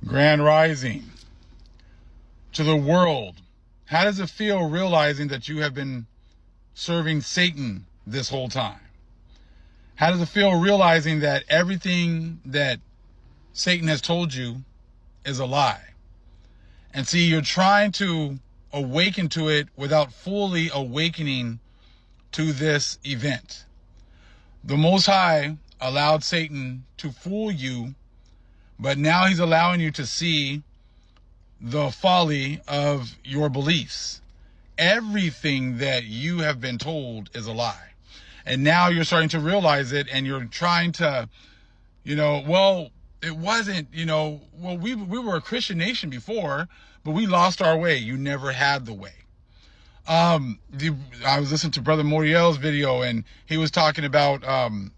Grand Rising to the world. How does it feel realizing that you have been serving Satan this whole time? How does it feel realizing that everything that Satan has told you is a lie? And see, you're trying to awaken to it without fully awakening to this event. The Most High allowed Satan to fool you, but now he's allowing you to see the folly of your beliefs. Everything that you have been told is a lie. And now you're starting to realize it, and you're trying to, well, it wasn't, we were a Christian nation before, but we lost our way. You never had the way. I was listening to Brother Moriel's video, and he was talking about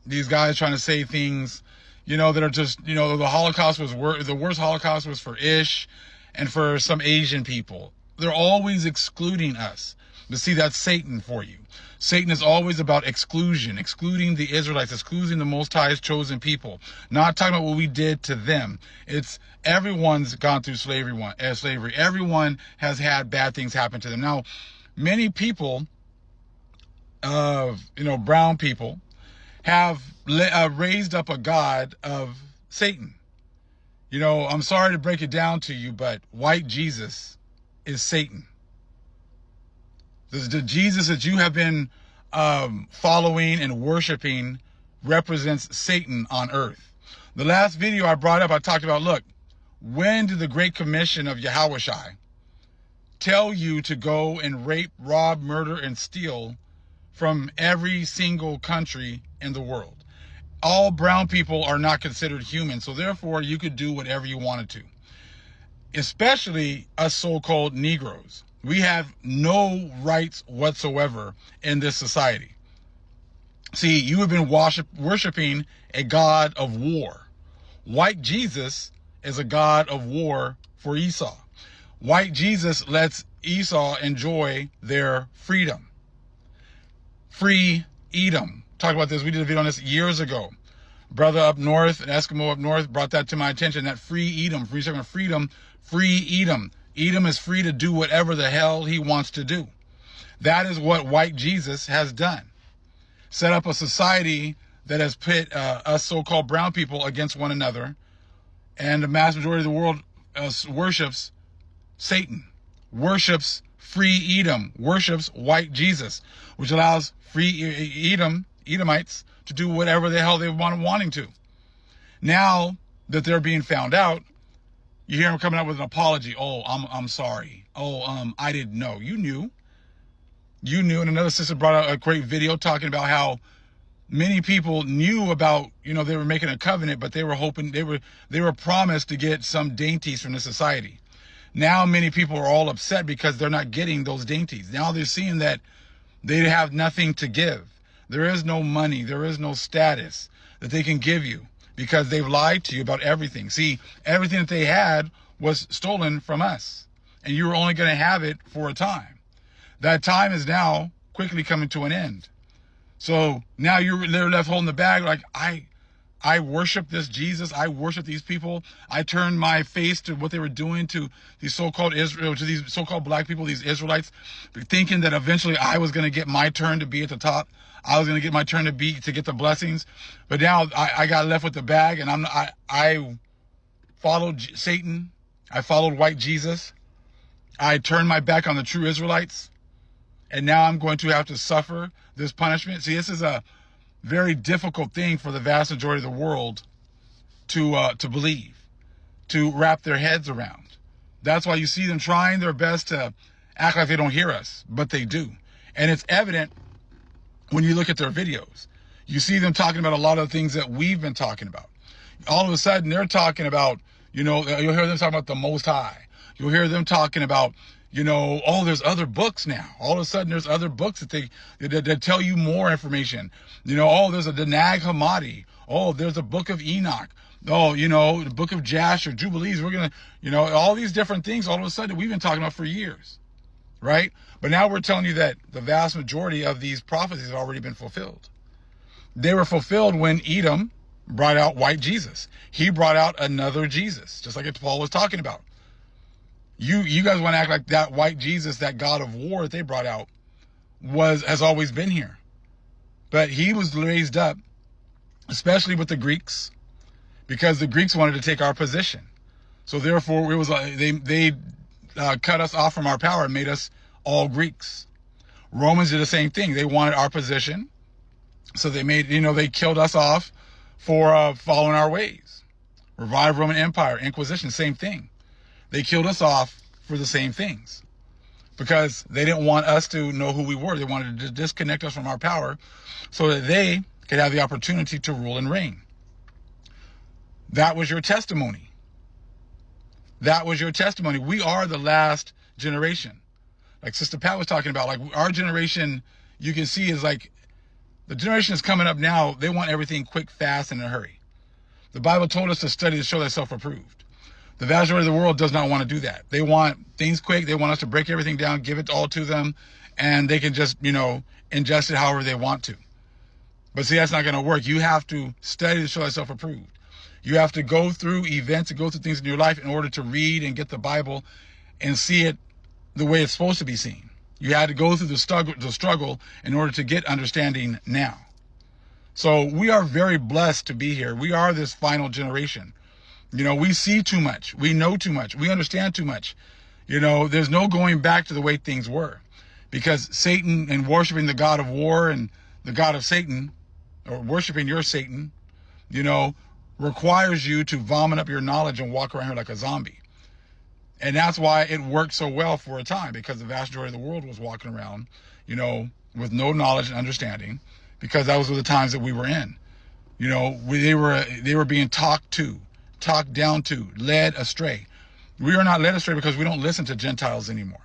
these guys trying to say things, that are just, the Holocaust was the worst Holocaust was for Ish and for some Asian people. They're always excluding us. But see, that's Satan for you. Satan is always about exclusion, excluding the Israelites, excluding the Most High's chosen people. Not talking about what we did to them. It's everyone's gone through slavery. Everyone has had bad things happen to them. Now, many people, brown people, have raised up a god of Satan. I'm sorry to break it down to you, but white Jesus is Satan. The Jesus that you have been following and worshiping represents Satan on earth. The last video I brought up, I talked about, look, when did the Great Commission of Yahushua tell you to go and rape, rob, murder, and steal from every single country in the world? All brown people are not considered human, so therefore you could do whatever you wanted to. Especially us so-called Negroes. We have no rights whatsoever in this society. See, you have been worshiping a god of war. White Jesus is a god of war for Esau. White Jesus lets Esau enjoy their freedom. Free Edom. Talk about this. We did a video on this years ago. Brother up north, an Eskimo up north, brought that to my attention. That free Edom, free Edom. Edom is free to do whatever the hell he wants to do. That is what white Jesus has done. Set up a society that has pit us so-called brown people against one another. And the mass majority of the world worships Satan, worships free Edom, worships white Jesus, which allows free Edomites to do whatever the hell they wanting to. Now that they're being found out, you hear them coming up with an apology. Oh, I'm sorry. Oh, I didn't know. You knew. And another sister brought out a great video talking about how many people knew about, they were making a covenant, but they were hoping they were promised to get some dainties from the society. Now many people are all upset because they're not getting those dainties. Now they're seeing that they have nothing to give. There is no money. There is no status that they can give you because they've lied to you about everything. See, everything that they had was stolen from us, and you were only going to have it for a time. That time is now quickly coming to an end. So now they're left holding the bag like, I worship this Jesus. I worship these people. I turned my face to what they were doing to these so-called Israel, to these so-called black people, these Israelites, thinking that eventually I was going to get my turn to be at the top. I was going to get my turn to get the blessings. But now I got left with the bag, and I followed Satan. I followed white Jesus. I turned my back on the true Israelites. And now I'm going to have to suffer this punishment. See, this is a very difficult thing for the vast majority of the world to believe, to wrap their heads around. That's why you see them trying their best to act like they don't hear us, but they do. And it's evident when you look at their videos. You see them talking about a lot of the things that we've been talking about. All of a sudden, they're talking about, you'll hear them talking about the Most High. You'll hear them talking about, there's other books now. All of a sudden, there's other books that tell you more information. There's the Nag Hammadi. Oh, there's a book of Enoch. Oh, the book of Jasher, Jubilees. We're going to, all these different things all of a sudden we've been talking about for years, right? But now we're telling you that the vast majority of these prophecies have already been fulfilled. They were fulfilled when Edom, brought out white Jesus. He brought out another Jesus, just like Paul was talking about. You guys want to act like that white Jesus, that God of war that they brought out, has always been here. But he was raised up, especially with the Greeks, because the Greeks wanted to take our position. So therefore, it was like they cut us off from our power and made us all Greeks. Romans did the same thing. They wanted our position, so they killed us off for following our ways. Revived Roman Empire, Inquisition, same thing. They killed us off for the same things because they didn't want us to know who we were. They wanted to disconnect us from our power so that they could have the opportunity to rule and reign. That was your testimony. That was your testimony. We are the last generation. Like Sister Pat was talking about, like our generation, you can see is like the generation is coming up now. They want everything quick, fast, and in a hurry. The Bible told us to study to show thyself approved. The vast majority of the world does not want to do that. They want things quick. They want us to break everything down, give it all to them, and they can just, ingest it however they want to. But see, that's not going to work. You have to study to show thyself approved. You have to go through events and go through things in your life in order to read and get the Bible and see it the way it's supposed to be seen. You had to go through the struggle in order to get understanding now. So we are very blessed to be here. We are this final generation. We see too much. We know too much. We understand too much. There's no going back to the way things were, because Satan and worshiping the God of war and the God of Satan, or worshiping your Satan, requires you to vomit up your knowledge and walk around here like a zombie. And that's why it worked so well for a time, because the vast majority of the world was walking around, with no knowledge and understanding, because those were the times that we were in. They were being talked down to, led astray. We are not led astray because we don't listen to Gentiles anymore.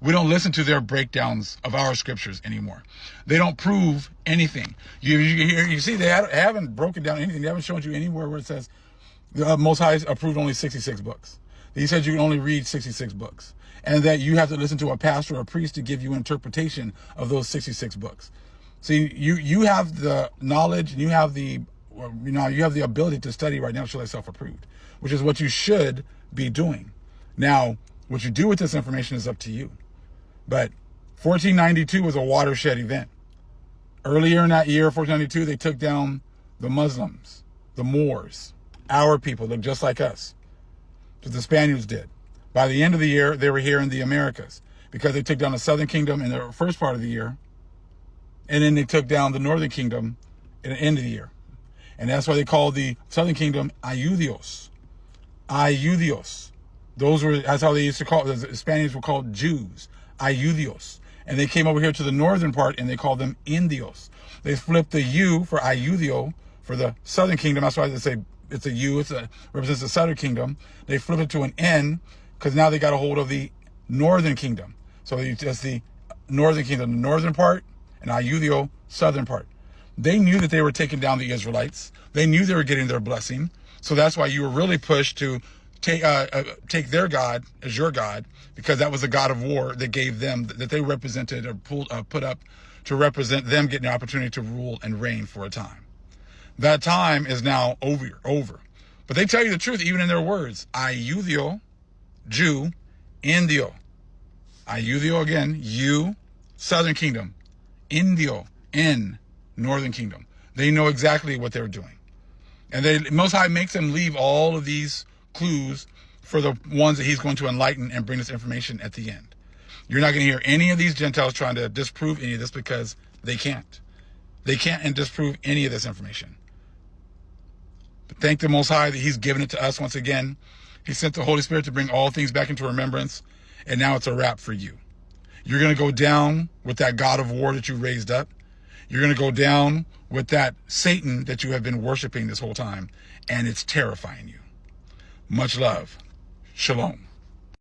We don't listen to their breakdowns of our scriptures anymore. They don't prove anything. You see, they haven't broken down anything. They haven't shown you anywhere where it says the Most High approved only 66 books. He said you can only read 66 books, and that you have to listen to a pastor or a priest to give you an interpretation of those 66 books. See, you have the knowledge, and you have the ability to study right now to show thyself approved, which is what you should be doing. Now, what you do with this information is up to you. But 1492 was a watershed event. Earlier in that year, 1492, they took down the Muslims, the Moors, our people, look just like us, as the Spaniards did. By the end of the year, they were here in the Americas because they took down the Southern Kingdom in the first part of the year, and then they took down the Northern Kingdom at the end of the year. And that's why they called the Southern Kingdom Ayudios. Ayudios. That's how they used to call it. The Spaniards were called Jews. Ayudios. And they came over here to the northern part and they called them Indios. They flipped the U for Ayudio for the Southern Kingdom. That's why they say it's a U. Represents the Southern Kingdom. They flipped it to an N because now they got a hold of the Northern Kingdom. So it's the Northern Kingdom, the northern part, and Ayudio, southern part. They knew that they were taking down the Israelites. They knew they were getting their blessing. So that's why you were really pushed to take their God as your God, because that was the God of war that gave them, that they represented or put up to represent them getting the opportunity to rule and reign for a time. That time is now over. But they tell you the truth, even in their words. Ayudio, Jew, Indio. Ayudio again, you, Southern Kingdom. Indio, N, Northern Kingdom. They know exactly what they're doing. And Most High makes them leave all of these clues for the ones that he's going to enlighten and bring this information at the end. You're not going to hear any of these Gentiles trying to disprove any of this, because they can't. They can't and disprove any of this information. But thank the Most High that he's given it to us once again. He sent the Holy Spirit to bring all things back into remembrance, and now it's a wrap for you. You're going to go down with that God of war that you raised up. You're going to go down with that Satan that you have been worshiping this whole time, and it's terrifying you. Much love. Shalom.